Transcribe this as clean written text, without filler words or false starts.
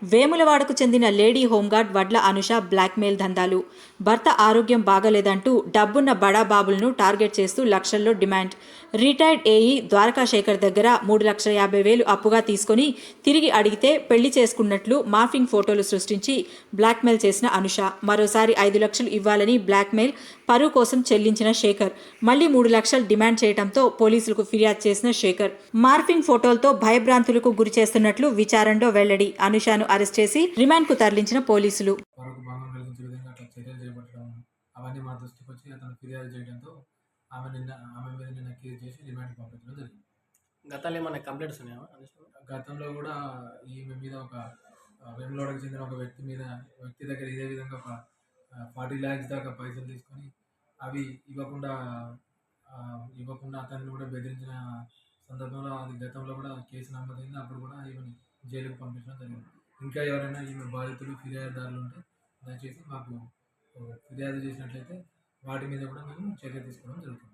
వేములవాడకు చెందిన lady home guard వడ్ల Anusha blackmail దందాలు. భర్త ఆరోగ్యం బాగలేదంటూ డబ్బున్న బడాబాబులను టార్గెట్ చేస్తూ లక్షల్లో డిమాండ్. రిటైర్డ్ ఏఈ ద్వారకాశేఖర్ దగ్గర 3,50,000 అప్పుగా తీసుకొని తిరిగి అడిగితే పెళ్లి చేసుకున్నట్లు మార్ఫింగ్ ఫోటోలు సృష్టించి బ్లాక్మెయిల్ చేసిన అనుష. మరోసారి 5 లక్షలు ఇవ్వాలని బ్లాక్మెయిల్, పరువు కోసం చెల్లించిన శేఖర్ మళ్లీ 3 లక్షలు డిమాండ్ చేయడంతో పోలీసులకు ఫిర్యాదు చేసిన శేఖర్ మార్ఫింగ్ ఫోటోలతో భయభ్రాంతులకు గురి చేస్తున్నట్లు విచారణలో వెల్లడి. అనుషను అరెస్ట్ చేసి రిమాండ్ కు తరలించిన పోలీసులు. అవన్నీ మా దృష్టికి వచ్చి అతను ఫిర్యాదు చేయడంతో ఆమె మీద నిన్న కేసు చేసి రిమాండ్ పంపించడం జరిగింది. గతంలో ఏమైనా కంప్లైంట్స్ ఉన్నాయా? గతంలో కూడా ఈమె మీద ఒక వేములవాడకు చెందిన ఒక వ్యక్తి దగ్గర ఇదే విధంగా ఒక 40 lakhs దాకా పైసలు తీసుకొని అవి ఇవ్వకుండా అతన్ని కూడా బెదిరించిన సందర్భంలో అది గతంలో కూడా కేసు నమోదైంది. అప్పుడు కూడా ఈమెని జైలుకు పంపించడం జరిగింది. ఇంకా ఎవరైనా ఈమె బాధితులు ఫిర్యాదుదారులు ఉంటే దయచేసి మాకు ఫిర్యాదు చేసినట్లయితే వాటి మీద కూడా మేము చర్య తీసుకోవడం జరుగుతుంది.